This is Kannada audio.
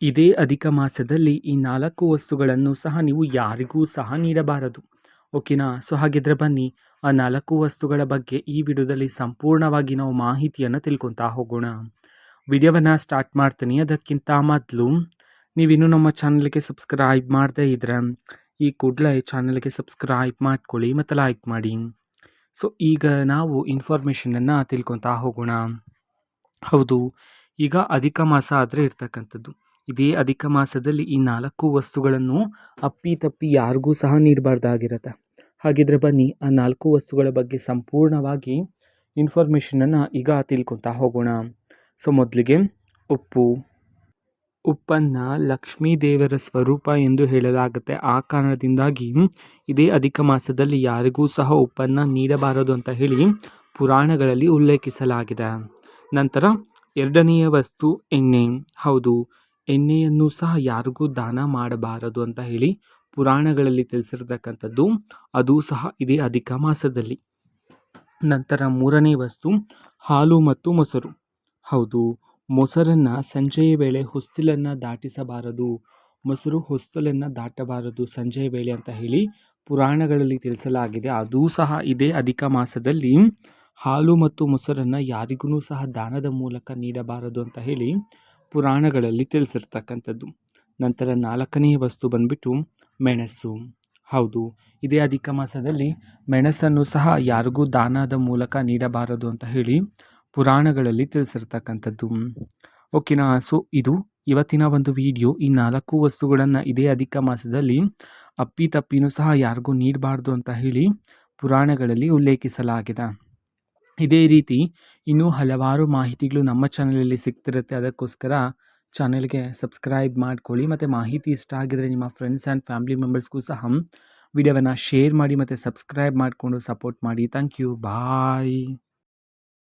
ಇದೇ ಅಧಿಕ ಮಾಸದಲ್ಲಿ ಈ 4 ವಸ್ತುಗಳನ್ನು ಸಹ ನೀವು ಯಾರಿಗೂ ಸಹ ನೀಡಬಾರದು. ಓಕೆನಾ? ಸೊ ಹಾಗಿದ್ರೆ ಬನ್ನಿ ಆ 4 ವಸ್ತುಗಳ ಬಗ್ಗೆ ಈ ವಿಡಿಯೋದಲ್ಲಿ ಸಂಪೂರ್ಣವಾಗಿ ನಾವು ಮಾಹಿತಿಯನ್ನು ತಿಳ್ಕೊತಾ ಹೋಗೋಣ. ವಿಡಿಯೋವನ್ನು ಸ್ಟಾರ್ಟ್ ಮಾಡ್ತೀನಿ. ಅದಕ್ಕಿಂತ ಮೊದಲು ನೀವಿನ್ನೂ ನಮ್ಮ ಚಾನಲ್ಗೆ ಸಬ್ಸ್ಕ್ರೈಬ್ ಮಾಡದೇ ಇದ್ರೆ ಈ ಕೂಡಲೇ ಚಾನಲ್ಗೆ ಸಬ್ಸ್ಕ್ರೈಬ್ ಮಾಡ್ಕೊಳ್ಳಿ ಮತ್ತು ಲೈಕ್ ಮಾಡಿ. ಸೊ ಈಗ ನಾವು ಇನ್ಫಾರ್ಮೇಷನನ್ನು ತಿಳ್ಕೊತಾ ಹೋಗೋಣ. ಹೌದು, ಈಗ ಅಧಿಕ ಮಾಸ ಆದರೆ ಇರ್ತಕ್ಕಂಥದ್ದು. ಇದೇ ಅಧಿಕ ಮಾಸದಲ್ಲಿ ಈ 4 ವಸ್ತುಗಳನ್ನು ಅಪ್ಪಿತಪ್ಪಿ ಯಾರಿಗೂ ಸಹ ನೀಡಬಾರ್ದಾಗಿರುತ್ತೆ. ಹಾಗಿದ್ರೆ ಬನ್ನಿ ಆ 4 ವಸ್ತುಗಳ ಬಗ್ಗೆ ಸಂಪೂರ್ಣವಾಗಿ ಇನ್ಫಾರ್ಮೇಷನನ್ನು ಈಗ ತಿಳ್ಕೊತಾ ಹೋಗೋಣ. ಸೊ ಮೊದಲಿಗೆ ಉಪ್ಪು. ಉಪ್ಪನ್ನು ಲಕ್ಷ್ಮೀ ದೇವರ ಸ್ವರೂಪ ಎಂದು ಹೇಳಲಾಗುತ್ತೆ. ಆ ಕಾರಣದಿಂದಾಗಿ ಇದೇ ಅಧಿಕ ಮಾಸದಲ್ಲಿ ಯಾರಿಗೂ ಸಹ ಉಪ್ಪನ್ನು ನೀಡಬಾರದು ಅಂತ ಹೇಳಿ ಪುರಾಣಗಳಲ್ಲಿ ಉಲ್ಲೇಖಿಸಲಾಗಿದೆ. ನಂತರ ಎರಡನೆಯ ವಸ್ತು ಎಣ್ಣೆ. ಹೌದು, ಎಣ್ಣೆಯನ್ನು ಸಹ ಯಾರಿಗೂ ದಾನ ಮಾಡಬಾರದು ಅಂತ ಹೇಳಿ ಪುರಾಣಗಳಲ್ಲಿ ತಿಳಿಸಿರ್ತಕ್ಕಂಥದ್ದು. ಅದು ಸಹ ಇದೇ ಅಧಿಕ ಮಾಸದಲ್ಲಿ. ನಂತರ ಮೂರನೇ ವಸ್ತು ಹಾಲು ಮತ್ತು ಮೊಸರು. ಹೌದು, ಮೊಸರನ್ನು ಸಂಜೆಯ ವೇಳೆ ಹೊಸ್ತಿಲನ್ನು ದಾಟಿಸಬಾರದು, ಮೊಸರು ಹೊಸ್ತಿಲನ್ನು ದಾಟಬಾರದು ಸಂಜೆಯ ವೇಳೆ ಅಂತ ಹೇಳಿ ಪುರಾಣಗಳಲ್ಲಿ ತಿಳಿಸಲಾಗಿದೆ. ಅದೂ ಸಹ ಇದೇ ಅಧಿಕ ಮಾಸದಲ್ಲಿ ಹಾಲು ಮತ್ತು ಮೊಸರನ್ನು ಯಾರಿಗೂ ಸಹ ದಾನದ ಮೂಲಕ ನೀಡಬಾರದು ಅಂತ ಹೇಳಿ ಪುರಾಣಗಳಲ್ಲಿ ತಿಳಿಸಿರ್ತಕ್ಕಂಥದ್ದು. ನಂತರ ನಾಲ್ಕನೆಯ ವಸ್ತು ಬಂದ್ಬಿಟ್ಟು ಮೆಣಸು. ಹೌದು, ಇದೇ ಅಧಿಕ ಮಾಸದಲ್ಲಿ ಮೆಣಸನ್ನು ಸಹ ಯಾರಿಗೂ ದಾನದ ಮೂಲಕ ನೀಡಬಾರದು ಅಂತ ಹೇಳಿ ಪುರಾಣಗಳಲ್ಲಿ ತಿಳಿಸಿರ್ತಕ್ಕಂಥದ್ದು. ಓಕೆನಾ? ಸೊ ಇದು ಇವತ್ತಿನ ಒಂದು ವಿಡಿಯೋ. ಈ 4 ವಸ್ತುಗಳನ್ನು ಇದೇ ಅಧಿಕ ಮಾಸದಲ್ಲಿ ಅಪ್ಪಿತಪ್ಪಿನೂ ಸಹ ಯಾರಿಗೂ ನೀಡಬಾರ್ದು ಅಂತ ಹೇಳಿ ಪುರಾಣಗಳಲ್ಲಿ ಉಲ್ಲೇಖಿಸಲಾಗಿದೆ. ಇದೇ ರೀತಿ ಇನ್ನೂ ಹಲವಾರು ಮಾಹಿತಿಗಳು ನಮ್ಮ ಚಾನಲಲ್ಲಿ ಸಿಗ್ತಿರುತ್ತೆ. ಅದಕ್ಕೋಸ್ಕರ ಚಾನಲ್ಗೆ ಸಬ್ಸ್ಕ್ರೈಬ್ ಮಾಡ್ಕೊಳ್ಳಿ ಮತ್ತು ಮಾಹಿತಿ ಇಷ್ಟ ಆಗಿದರೆ ನಿಮ್ಮ ಫ್ರೆಂಡ್ಸ್ ಆ್ಯಂಡ್ ಫ್ಯಾಮಿಲಿ ಮೆಂಬರ್ಸ್ಗೂ ಸಹ ವಿಡಿಯೋವನ್ನು ಶೇರ್ ಮಾಡಿ ಮತ್ತು ಸಬ್ಸ್ಕ್ರೈಬ್ ಮಾಡಿಕೊಂಡು ಸಪೋರ್ಟ್ ಮಾಡಿ. Thank you. ಬಾಯ್.